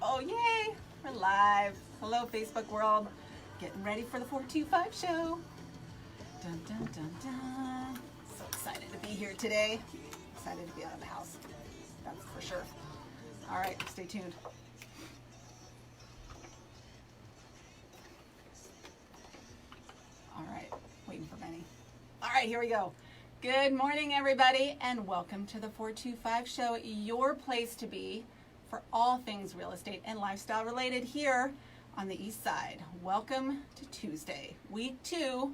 Oh, yay! We're live. Hello, Facebook world. Getting ready for the 425 show. Dun, dun, dun, dun. So excited to be here today. Excited to be out of the house. That's for sure. All right, stay tuned. All right, waiting for Benny. All right, here we go. Good morning, everybody, and welcome to the 425 show, your place to be for all things real estate and lifestyle related here on the East Side. Welcome to Tuesday, week 2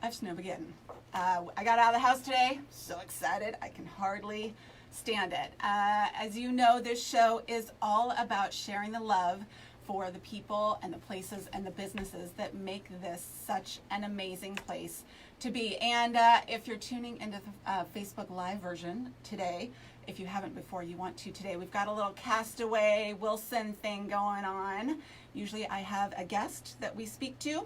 of Snowmageddon. I got out of the house today, so excited, I can hardly stand it. As you know, this show is all about sharing the love for the people and the places and the businesses that make this such an amazing place to be. And if you're tuning into the Facebook Live version today, if you haven't before, you want to today, we've got a little Castaway Wilson thing going on. Usually I have a guest that we speak to.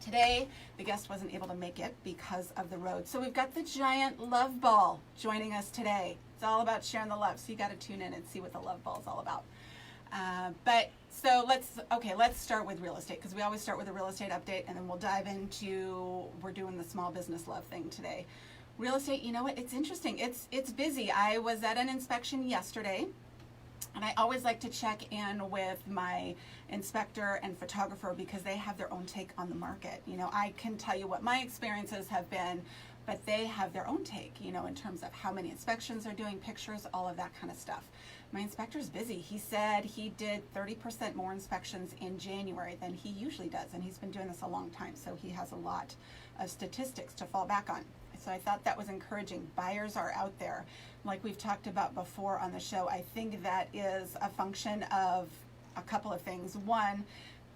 Today, the guest wasn't able to make it because of the road. So we've got the giant love ball joining us today. It's all about sharing the love. So you got to tune in and see what the love ball is all about. So let's start with real estate, because we always start with a real estate update and then we'll dive into, we're doing the small business love thing today. Real estate, you know what, it's interesting. It's busy. I was at an inspection yesterday, and I always like to check in with my inspector and photographer because they have their own take on the market. You know, I can tell you what my experiences have been, but they have their own take, you know, in terms of how many inspections they're doing, pictures, all of that kind of stuff. My inspector's busy. He said he did 30% more inspections in January than he usually does, and he's been doing this a long time, so he has a lot of statistics to fall back on. So I thought that was encouraging. Buyers are out there. Like we've talked about before on the show, I think that is a function of a couple of things. One,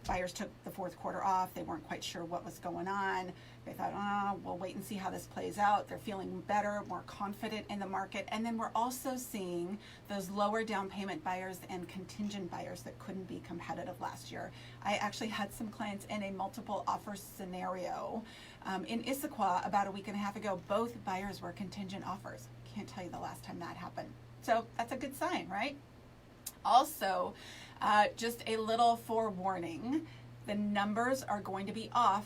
buyers took the fourth quarter off. They weren't quite sure what was going on. They thought, oh, we'll wait and see how this plays out. They're feeling better, more confident in the market. And then we're also seeing those lower down payment buyers and contingent buyers that couldn't be competitive last year. I actually had some clients in a multiple offer scenario in Issaquah about a week and a half ago. Both buyers were contingent offers. Can't tell you the last time that happened. So that's a good sign, right? Also, just a little forewarning, the numbers are going to be off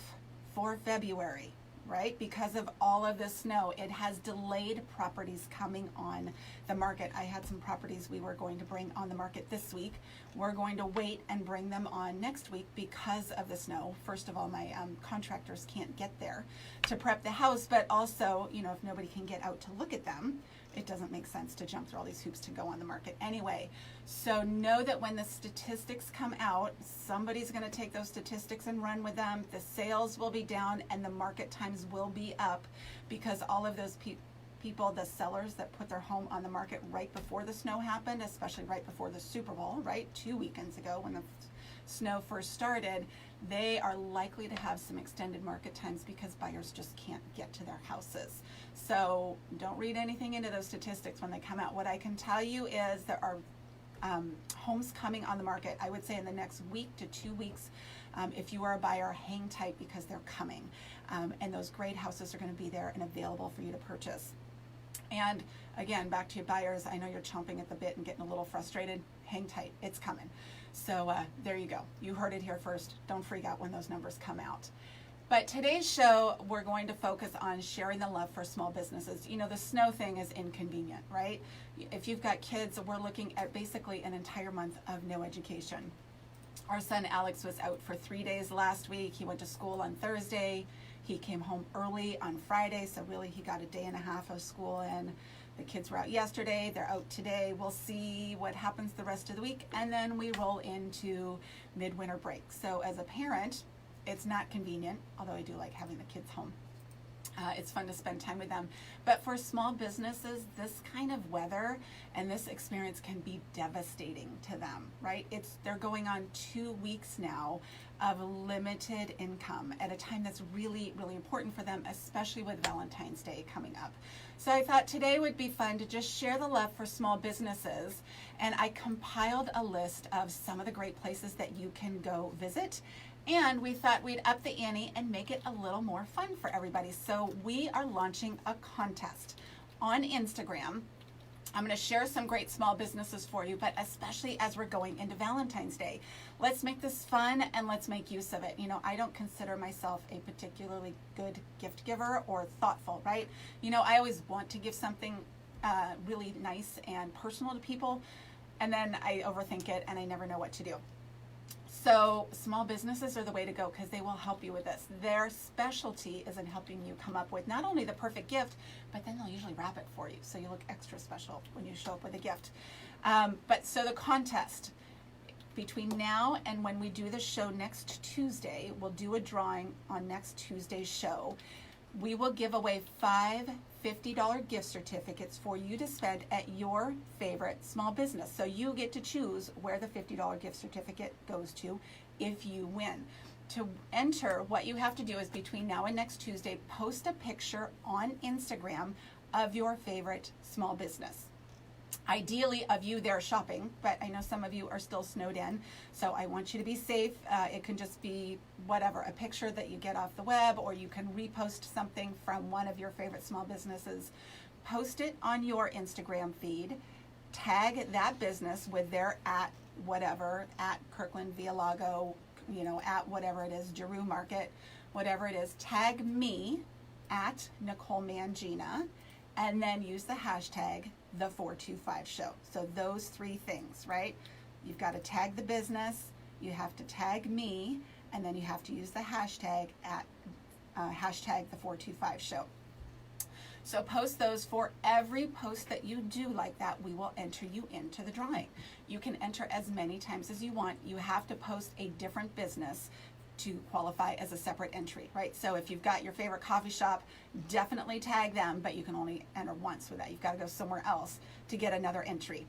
for February, right? Because of all of the snow, it has delayed properties coming on the market. I had some properties we were going to bring on the market this week. We're going to wait and bring them on next week because of the snow. First of all, my contractors can't get there to prep the house, but also, you know, if nobody can get out to look at them, it doesn't make sense to jump through all these hoops to go on the market anyway. So know that when the statistics come out, somebody's going to take those statistics and run with them. The sales will be down and the market times will be up because all of those people, the sellers that put their home on the market right before the snow happened, especially right before the Super Bowl, right? 2 weekends ago when the snow first started, they are likely to have some extended market times because buyers just can't get to their houses. So don't read anything into those statistics when they come out. What I can tell you is there are homes coming on the market, I would say in the next week to 2 weeks. If you are a buyer, hang tight because they're coming. And those great houses are going to be there and available for you to purchase. And again, back to your buyers, I know you're chomping at the bit and getting a little frustrated. Hang tight, it's coming. So there you go. You heard it here first. Don't freak out when those numbers come out. But today's show, we're going to focus on sharing the love for small businesses. You know, the snow thing is inconvenient, right? If you've got kids, we're looking at basically an entire month of no education. Our son Alex was out for 3 days last week. He went to school on Thursday. He came home early on Friday, so really he got a day and a half of school in. The kids were out yesterday, they're out today. We'll see what happens the rest of the week, and then we roll into midwinter break. So as a parent, it's not convenient, although I do like having the kids home. It's fun to spend time with them. But for small businesses, this kind of weather and this experience can be devastating to them, right? They're going on 2 weeks now of limited income at a time that's really, really important for them, especially with Valentine's Day coming up. So I thought today would be fun to just share the love for small businesses, and I compiled a list of some of the great places that you can go visit. And we thought we'd up the ante and make it a little more fun for everybody. So we are launching a contest on Instagram. I'm going to share some great small businesses for you, but especially as we're going into Valentine's Day. Let's make this fun and let's make use of it. You know, I don't consider myself a particularly good gift giver or thoughtful, right? You know, I always want to give something really nice and personal to people, and then I overthink it and I never know what to do. So small businesses are the way to go because they will help you with this. Their specialty is in helping you come up with not only the perfect gift, but then they'll usually wrap it for you. So you look extra special when you show up with a gift. But so the contest, between now and when we do the show next Tuesday, we'll do a drawing on next Tuesday's show. We will give away 5 $50 gift certificates for you to spend at your favorite small business. So you get to choose where the $50 gift certificate goes to if you win. To enter, what you have to do is between now and next Tuesday, post a picture on Instagram of your favorite small business. Ideally of you there shopping, but I know some of you are still snowed in, so I want you to be safe. It can just be whatever, a picture that you get off the web, or you can repost something from one of your favorite small businesses. Post it on your Instagram feed, tag that business with their at whatever, at Kirkland Via Lago, you know, at whatever it is, Giroux Market, whatever it is, tag me at Nicole Mangina, and then use the hashtag the 425 show. So those 3 things, right? You've got to tag the business, you have to tag me, and then you have to use the hashtag at hashtag the 425 show. So post those. For every post that you do like that, we will enter you into the drawing. You can enter as many times as you want. You have to post a different business to qualify as a separate entry, right? So if you've got your favorite coffee shop, definitely tag them, but you can only enter once with that. You've got to go somewhere else to get another entry.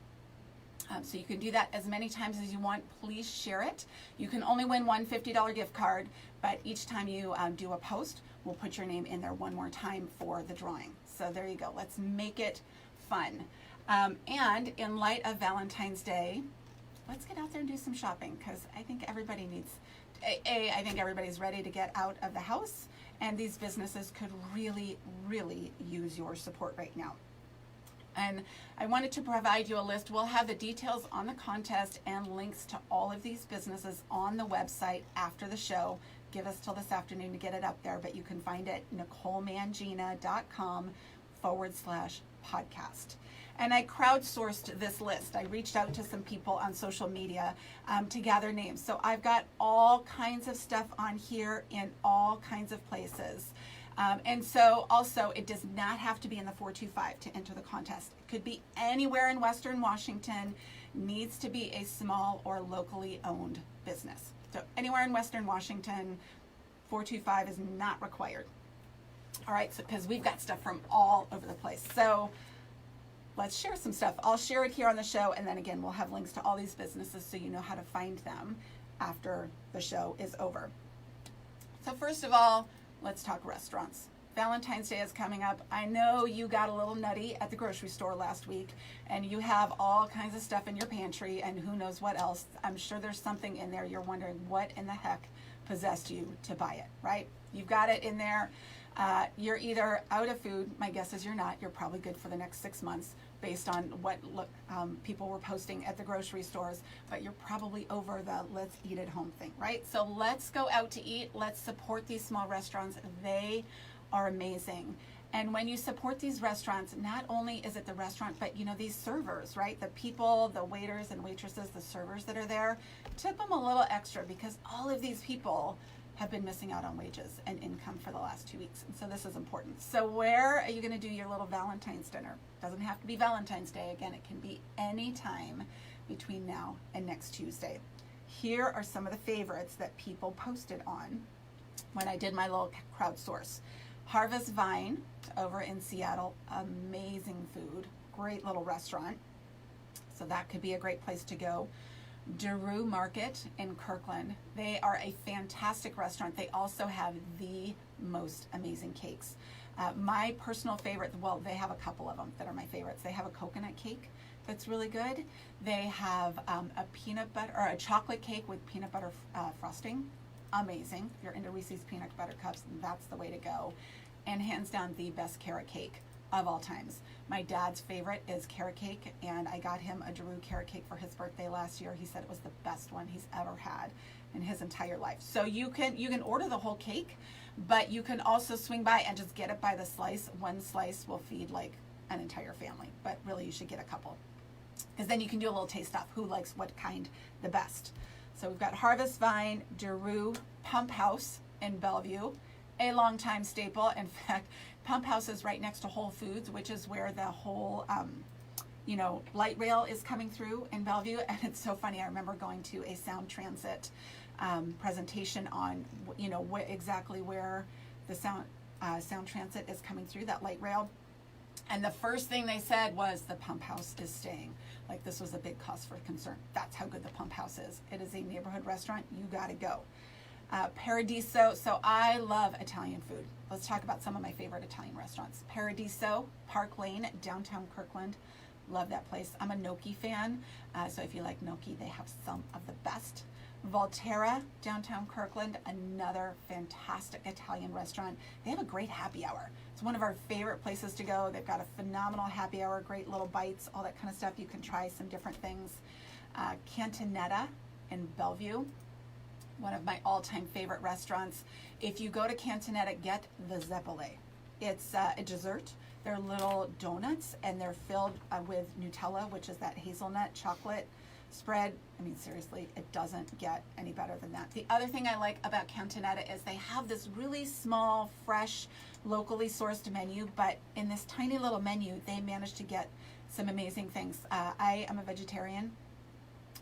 So you can do that as many times as you want. Please share it. You can only win one $50 gift card, but each time you do a post, we'll put your name in there one more time for the drawing. So there you go. Let's make it fun. And in light of Valentine's Day, let's get out there and do some shopping, because I think everybody needs I think everybody's ready to get out of the house, and these businesses could really, really use your support right now. And I wanted to provide you a list. We'll have the details on the contest and links to all of these businesses on the website after the show. Give us till this afternoon to get it up there, but you can find it NicoleMangina.com/podcast. And I crowdsourced this list. I reached out to some people on social media to gather names. So I've got all kinds of stuff on here in all kinds of places. And so also, it does not have to be in the 425 to enter the contest. It could be anywhere in Western Washington, needs to be a small or locally owned business. So anywhere in Western Washington, 425 is not required. All right, so because we've got stuff from all over the place. So let's share some stuff. I'll share it here on the show, and then again, we'll have links to all these businesses so you know how to find them after the show is over. So first of all, let's talk restaurants. Valentine's Day is coming up. I know you got a little nutty at the grocery store last week, and you have all kinds of stuff in your pantry and who knows what else. I'm sure there's something in there you're wondering what in the heck possessed you to buy it, right? You've got it in there. You're either out of food. My guess is you're not. You're probably good for the next 6 months based on what people were posting at the grocery stores, but you're probably over the let's eat at home thing, right? So let's go out to eat. Let's support these small restaurants. They are amazing. And when you support these restaurants, not only is it the restaurant, but you know, these servers, right? The people, the waiters and waitresses, the servers that are there, tip them a little extra, because all of these people have been missing out on wages and income for the last 2 weeks. And so this is important. So where are you going to do your little Valentine's dinner? Doesn't have to be Valentine's Day. Again, it can be any time between now and next Tuesday. Here are some of the favorites that people posted on when I did my little crowdsource. Harvest Vine over in Seattle, amazing food, great little restaurant. So that could be a great place to go. Giroux Market in Kirkland. They are a fantastic restaurant. They also have the most amazing cakes. My personal favorite, well, they have a couple of them that are my favorites. They have a coconut cake that's really good. They have a peanut butter or a chocolate cake with peanut butter frosting. Amazing. If you're into Reese's peanut butter cups, that's the way to go. And hands down, the best carrot cake of all times. My dad's favorite is carrot cake, and I got him a Daru carrot cake for his birthday last year. He said it was the best one he's ever had in his entire life. So you can order the whole cake, but you can also swing by and just get it by the slice. One slice will feed like an entire family, but really you should get a couple, because then you can do a little taste off who likes what kind the best. So we've got Harvest Vine, Daru, Pump House in Bellevue, a longtime staple. In fact, Pump House is right next to Whole Foods, which is where the whole light rail is coming through in Bellevue. And it's so funny, I remember going to a Sound Transit presentation on exactly where the Sound Transit is coming through, that light rail. And the first thing they said was the Pump House is staying. Like, this was a big cause for concern. That's how good the Pump House is. It is a neighborhood restaurant. You got to go. Paradiso. So I love Italian food. Let's talk about some of my favorite Italian restaurants. Paradiso, Park Lane, downtown Kirkland. Love that place. I'm a gnocchi fan. So if you like gnocchi, they have some of the best. Volterra, downtown Kirkland, another fantastic Italian restaurant. They have a great happy hour. It's one of our favorite places to go. They've got a phenomenal happy hour, great little bites, all that kind of stuff. You can try some different things. Cantonetta in Bellevue, one of my all-time favorite restaurants. If you go to Cantonetta, get the Zeppole. It's a dessert. They're little donuts, and they're filled with Nutella, which is that hazelnut chocolate spread. I mean, seriously, it doesn't get any better than that. The other thing I like about Cantonetta is they have this really small, fresh, locally sourced menu, but in this tiny little menu, they managed to get some amazing things. I am a vegetarian.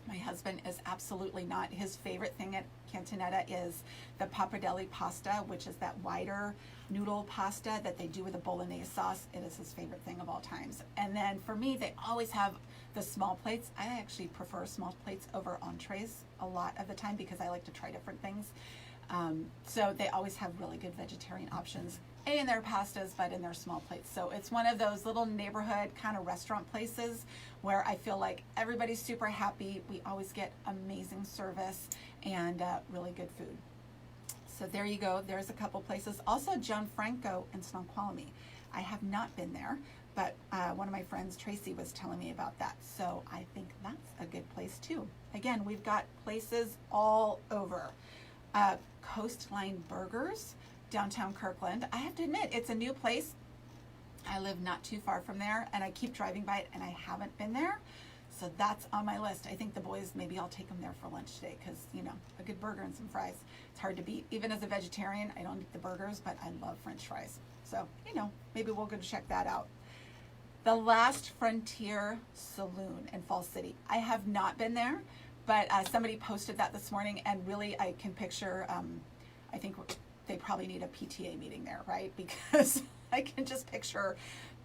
My husband is absolutely not. His favorite thing at Cantonetta is the pappardelle pasta, which is that wider noodle pasta that they do with a bolognese sauce. It is his favorite thing of all times. And then for me, they always have the small plates. I actually prefer small plates over entrees a lot of the time because I like to try different things. So they always have really good vegetarian options in their pastas, but in their small plates. So it's one of those little neighborhood kind of restaurant places where I feel like everybody's super happy. We always get amazing service and really good food. So there you go. There's a couple places. Also, Gianfranco in Snoqualmie. I have not been there, but one of my friends, Tracy, was telling me about that. So I think that's a good place too. Again, we've got places all over. Coastline Burgers, downtown Kirkland. I have to admit, it's a new place. I live not too far from there, and I keep driving by it, and I haven't been there. So that's on my list. I think the boys, maybe I'll take them there for lunch today because, a good burger and some fries. It's hard to beat. Even as a vegetarian, I don't eat the burgers, but I love French fries. So, maybe we'll go check that out. The Last Frontier Saloon in Falls City. I have not been there, but somebody posted that this morning, and really I can picture, I think they probably need a PTA meeting there, right? Because I can just picture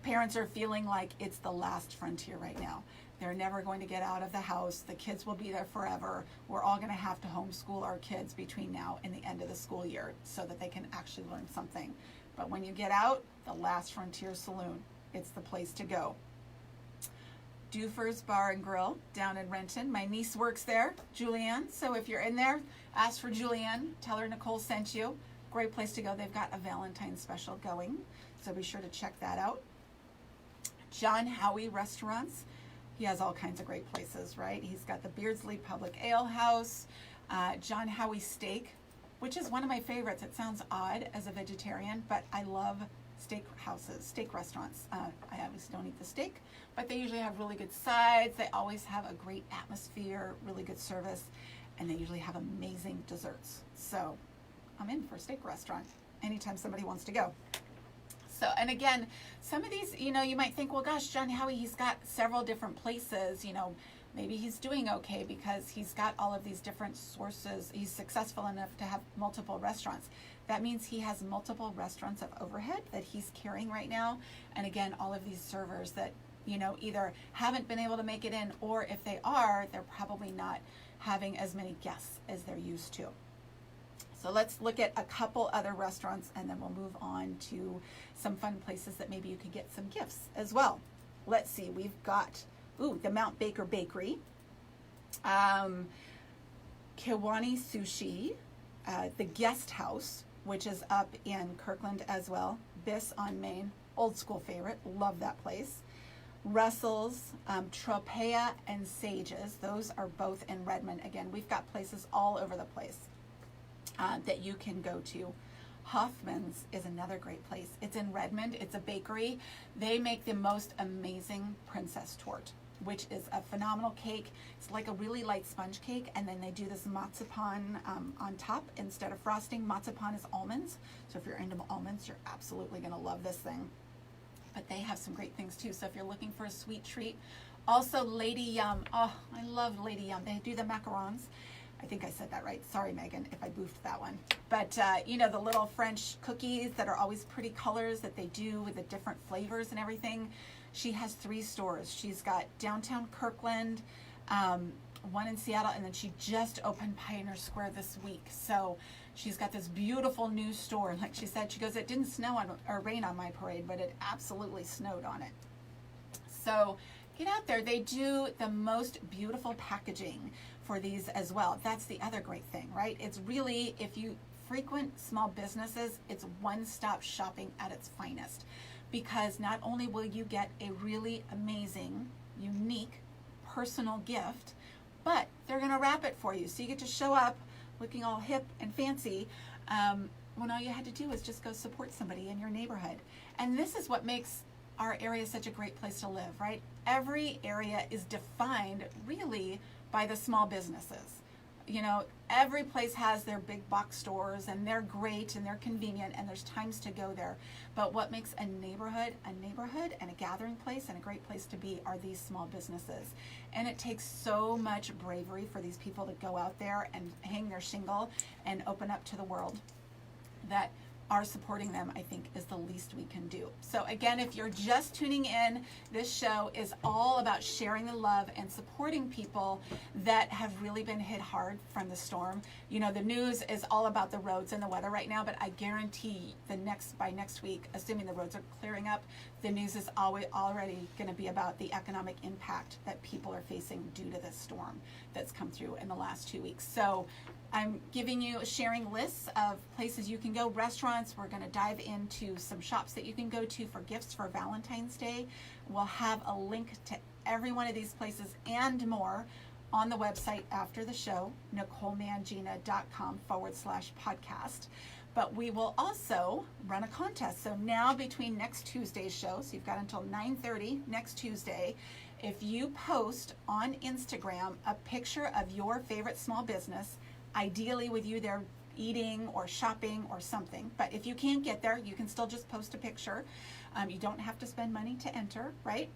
parents are feeling like it's the last frontier right now. They're never going to get out of the house. The kids will be there forever. We're all going to have to homeschool our kids between now and the end of the school year so that they can actually learn something. But when you get out, the Last Frontier Saloon, it's the place to go. Dufers Bar and Grill down in Renton. My niece works there, Julianne. So if you're in there, ask for Julianne. Tell her Nicole sent you. Great place to go. They've got a Valentine's special going, so be sure to check that out. John Howie Restaurants. He has all kinds of great places, right? He's got the Beardsley Public Ale House, John Howie Steak, which is one of my favorites. It sounds odd as a vegetarian, but I love steak houses, steak restaurants. I obviously don't eat the steak, but they usually have really good sides. They always have a great atmosphere, really good service, and they usually have amazing desserts. So I'm in for a steak restaurant anytime somebody wants to go. So, and again, some of these, you might think, well, gosh, John Howie, he's got several different places, maybe he's doing okay because he's got all of these different sources. He's successful enough to have multiple restaurants. That means he has multiple restaurants of overhead that he's carrying right now. And again, all of these servers that, either haven't been able to make it in, or if they are, they're probably not having as many guests as they're used to. So let's look at a couple other restaurants, and then we'll move on to some fun places that maybe you could get some gifts as well. Let's see, we've got, the Mount Baker Bakery, Kiwani Sushi, the Guest House, which is up in Kirkland as well, Biss on Main, old school favorite. Love that place. Russell's, Tropea, and Sages. Those are both in Redmond. Again, we've got places all over the place that you can go to. Hoffman's is another great place. It's in Redmond. It's a bakery. They make the most amazing princess torte, which is a phenomenal cake. It's like a really light sponge cake, and then they do this marzipan on top instead of frosting. Marzipan is almonds, so if you're into almonds, you're absolutely going to love this thing. But they have some great things too, so if you're looking for a sweet treat. Also, Lady Yum. Oh, I love Lady Yum. They do the macarons. I think I said that right. Sorry, Megan, if I boofed that one. But, you know, the little French cookies that are always pretty colors that they do with the different flavors and everything. She has 3 stores. She's got downtown Kirkland, one in Seattle, and then she just opened Pioneer Square this week. So she's got this beautiful new store. Like she said, she goes, it didn't snow on or rain on my parade, but it absolutely snowed on it. So get out there. They do the most beautiful packaging for these as well. That's the other great thing, right? It's really, if you frequent small businesses, it's one-stop shopping at its finest, because not only will you get a really amazing, unique, personal gift, but they're going to wrap it for you. So you get to show up looking all hip and fancy when all you had to do was just go support somebody in your neighborhood. And this is what makes our area such a great place to live, right? Every area is defined really by the small businesses. You know, every place has their big box stores, and they're great and they're convenient and there's times to go there. But what makes a neighborhood and a gathering place and a great place to be are these small businesses. And it takes so much bravery for these people to go out there and hang their shingle and open up to the world, that our supporting them, I think, is the least we can do. So again, if you're just tuning in, this show is all about sharing the love and supporting people that have really been hit hard from the storm. You know, the news is all about the roads and the weather right now, but I guarantee by next week, assuming the roads are clearing up, the news is already going to be about the economic impact that people are facing due to this storm that's come through in the last 2 weeks. So I'm giving you sharing lists of places you can go, restaurants. We're going to dive into some shops that you can go to for gifts for Valentine's Day. We'll have a link to every one of these places and more on the website after the show, NicoleMangina.com/podcast. But we will also run a contest. So now between next Tuesday's show, so you've got until 9:30 next Tuesday, if you post on Instagram a picture of your favorite small business, ideally with you there eating or shopping or something, but if you can't get there, you can still just post a picture. You don't have to spend money to enter, right?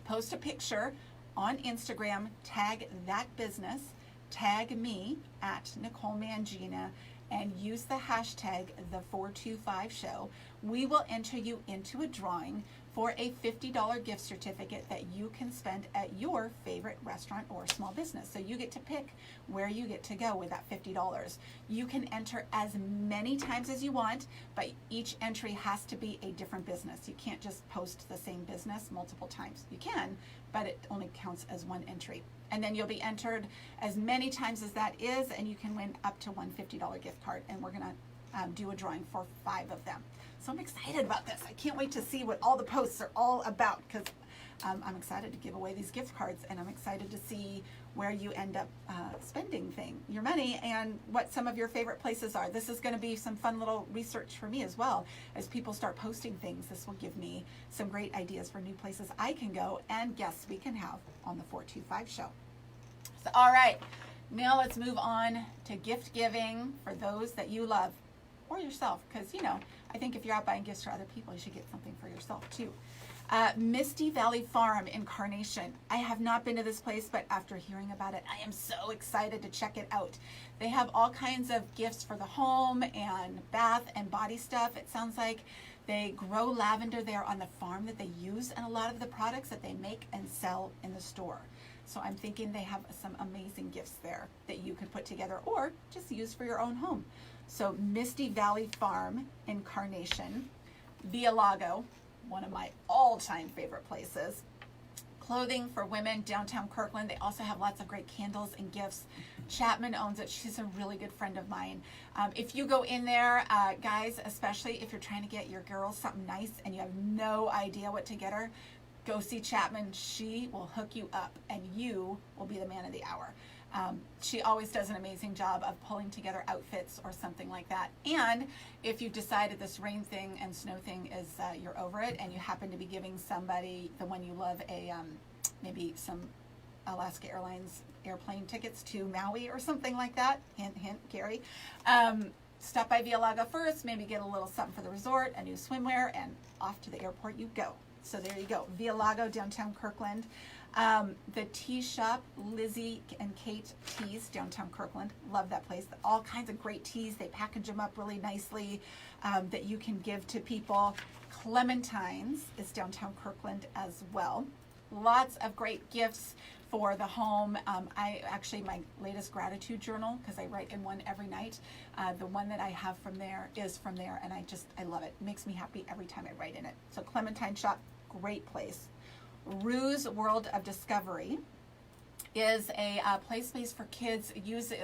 Post a picture on Instagram, tag that business, tag me at Nicole Mangina, and use the hashtag the425show. We will enter you into a drawing for a $50 gift certificate that you can spend at your favorite restaurant or small business. So you get to pick where you get to go with that $50. You can enter as many times as you want, but each entry has to be a different business. You can't just post the same business multiple times. You can, but it only counts as one entry. And then you'll be entered as many times as that is, and you can win up to one $50 gift card. And we're gonna do a drawing for 5 of them. So I'm excited about this. I can't wait to see what all the posts are all about, because I'm excited to give away these gift cards, and I'm excited to see where you end up spending your money and what some of your favorite places are. This is going to be some fun little research for me as well. As people start posting things, this will give me some great ideas for new places I can go and guests we can have on the 425 show. So, all right, now let's move on to gift giving for those that you love, or yourself, because, you know, I think if you're out buying gifts for other people, you should get something for yourself too. Misty Valley Farm in Carnation. I have not been to this place, but after hearing about it, I am so excited to check it out. They have all kinds of gifts for the home and bath and body stuff. It sounds like they grow lavender there on the farm that they use in a lot of the products that they make and sell in the store. So I'm thinking they have some amazing gifts there that you could put together or just use for your own home. So Misty Valley Farm in Carnation. Via Lago, one of my all-time favorite places. Clothing for women, downtown Kirkland. They also have lots of great candles and gifts. Chapman owns it. She's a really good friend of mine. If you go in there, guys, especially if you're trying to get your girl something nice and you have no idea what to get her, go see Chapman. She will hook you up and you will be the man of the hour. She always does an amazing job of pulling together outfits or something like that. And if you've decided this rain thing and snow thing is you're over it, and you happen to be giving somebody, the one you love, a maybe some Alaska Airlines airplane tickets to Maui or something like that, hint, hint, Gary, stop by Via Lago first, maybe get a little something for the resort, a new swimwear, and off to the airport you go. So there you go, Via Lago, downtown Kirkland. The tea shop, Lizzie and Kate Teas, downtown Kirkland. Love that place. All kinds of great teas. They package them up really nicely that you can give to people. Clementine's is downtown Kirkland as well. Lots of great gifts for the home. I actually, my latest gratitude journal, because I write in one every night, the one that I have from there is from there, and I love it. It makes me happy every time I write in it. So Clementine Shop, great place. Rue's World of Discovery is a play space for kids,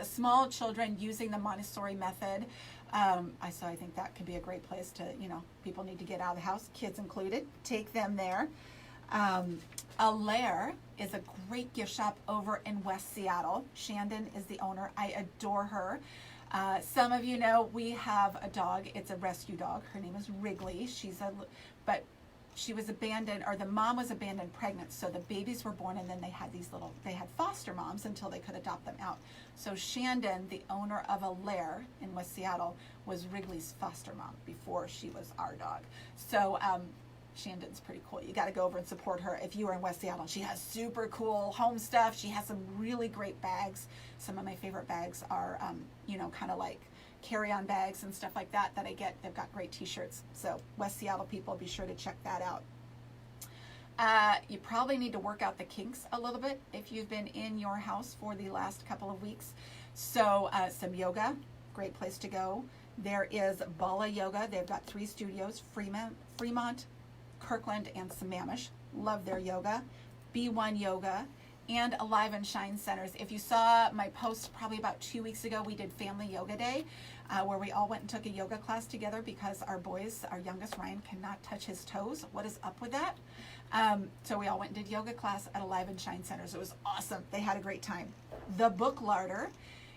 small children using the Montessori method. I think that could be a great place to, people need to get out of the house, kids included, take them there. Allaire is a great gift shop over in West Seattle. Shandon is the owner. I adore her. Some of you know we have a dog. It's a rescue dog. Her name is Wrigley. But she was abandoned, or the mom was abandoned pregnant, so the babies were born, and then they had foster moms until they could adopt them out. So Shandon, the owner of Allaire in West Seattle, was Wrigley's foster mom before she was our dog. So Shandon's pretty cool. You got to go over and support her if you are in West Seattle. She has super cool home stuff. She has some really great bags. Some of my favorite bags are, kind of like carry-on bags and stuff like that I get. They've got great t-shirts. So West Seattle people, be sure to check that out. You probably need to work out the kinks a little bit if you've been in your house for the last couple of weeks. So some yoga, great place to go. There is Bala Yoga. They've got 3 studios, Fremont, Kirkland, and Sammamish. Love their yoga. B1 Yoga and Alive and Shine Centers. If you saw my post probably about 2 weeks ago, we did Family Yoga Day, where we all went and took a yoga class together because our youngest Ryan cannot touch his toes. What is up with that? So we all went and did yoga class at Alive and Shine Centers. It was awesome. They had a great time. The Book Larder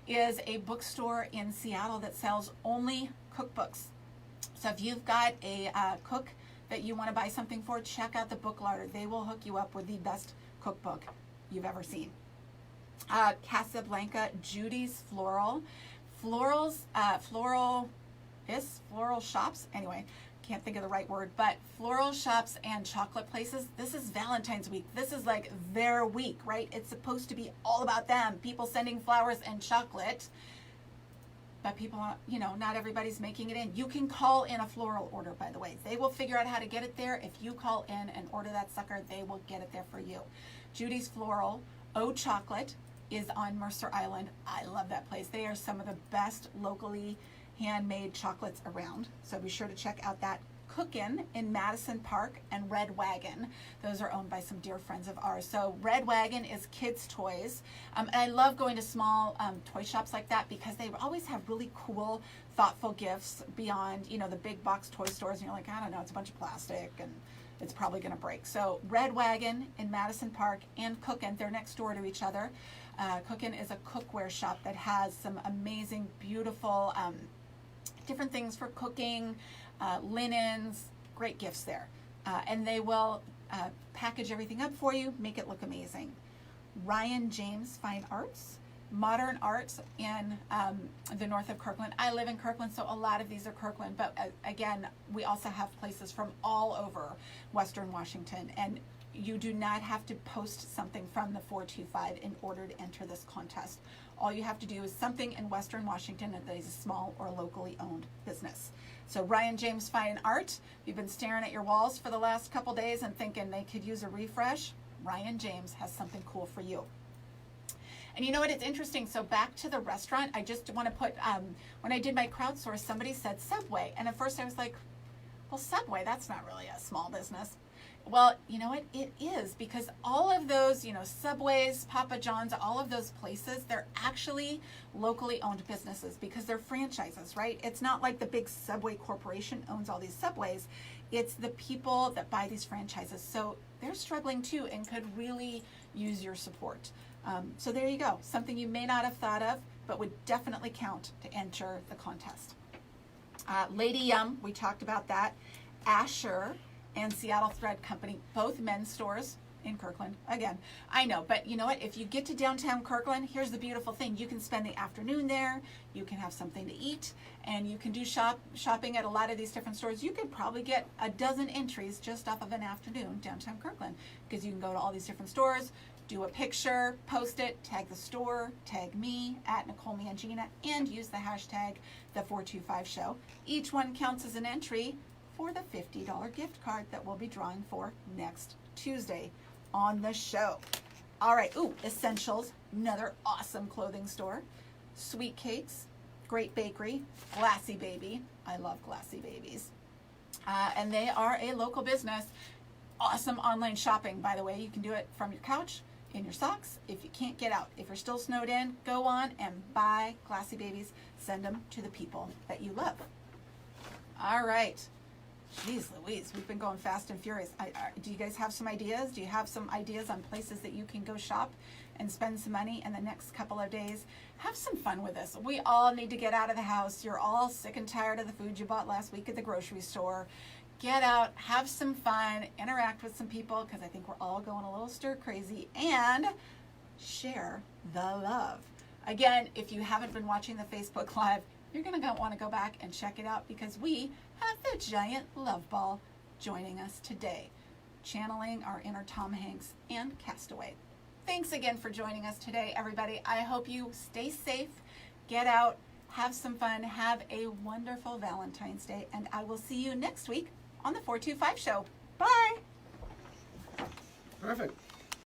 is a bookstore in Seattle that sells only cookbooks. So if you've got a cook that you want to buy something for, check out the Book Larder. They will hook you up with the best cookbook you've ever seen. Casablanca, Judy's Floral shops. Anyway, can't think of the right word, but floral shops and chocolate places. This is Valentine's week. This is like their week, right? It's supposed to be all about them. People sending flowers and chocolate. But people, not everybody's making it in. You can call in a floral order, by the way. They will figure out how to get it there. If you call in and order that sucker, they will get it there for you. Judy's Floral, O Chocolate, is on Mercer Island. I love that place. They are some of the best locally handmade chocolates around. So be sure to check out that. Cookin' in Madison Park and Red Wagon. Those are owned by some dear friends of ours. So Red Wagon is kids' toys. And I love going to small toy shops like that because they always have really cool, thoughtful gifts beyond, the big box toy stores. And you're like, I don't know, it's a bunch of plastic and it's probably going to break. So Red Wagon in Madison Park and Cookin', they're next door to each other. Cookin' is a cookware shop that has some amazing, beautiful, different things for cooking, linens, great gifts there. And they will package everything up for you, make it look amazing. Ryan James Fine Arts, modern arts in the north of Kirkland. I live in Kirkland, so a lot of these are Kirkland, but again, we also have places from all over Western Washington, and you do not have to post something from the 425 in order to enter this contest. All you have to do is something in Western Washington that is a small or locally owned business. So Ryan James Fine Art, you've been staring at your walls for the last couple days and thinking they could use a refresh. Ryan James has something cool for you. And you know what, it's interesting. So back to the restaurant, I just want to put, when I did my crowdsource, somebody said Subway. And at first I was like, well, Subway, that's not really a small business. Well, you know what? It is, because all of those, Subways, Papa John's, all of those places, they're actually locally owned businesses because they're franchises, right? It's not like the big Subway corporation owns all these Subways. It's the people that buy these franchises. So they're struggling too and could really use your support. So there you go. Something you may not have thought of, but would definitely count to enter the contest. Lady Yum, we talked about that. Asher and Seattle Thread Company, both men's stores in Kirkland. Again, I know, but you know what? If you get to downtown Kirkland, here's the beautiful thing. You can spend the afternoon there, you can have something to eat, and you can do shopping at a lot of these different stores. You could probably get a dozen entries just off of an afternoon downtown Kirkland, because you can go to all these different stores, do a picture, post it, tag the store, tag me at Nicole Mangina, and use the hashtag the425show. Each one counts as an entry for the $50 gift card that we'll be drawing for next Tuesday on the show. All right, Essentials, another awesome clothing store. Sweet Cakes, great bakery. Glassy Baby, I love Glassy Babies. And they are a local business. Awesome online shopping, by the way. You can do it from your couch, in your socks, if you can't get out. If you're still snowed in, go on and buy Glassy Babies. Send them to the people that you love. All right. Jeez Louise, we've been going fast and furious. Do you guys have some ideas? Do you have some ideas on places that you can go shop and spend some money in the next couple of days? Have some fun with this. We all need to get out of the house. You're all sick and tired of the food you bought last week at the grocery store. Get out, have some fun, interact with some people, because I think we're all going a little stir crazy, and share the love. Again, if you haven't been watching the Facebook Live, you're going to want to go back and check it out, because we have the giant love ball joining us today, channeling our inner Tom Hanks and Castaway. Thanks again for joining us today, everybody. I hope you stay safe, get out, have some fun, have a wonderful Valentine's Day, and I will see you next week on the 425 Show. Bye. Perfect.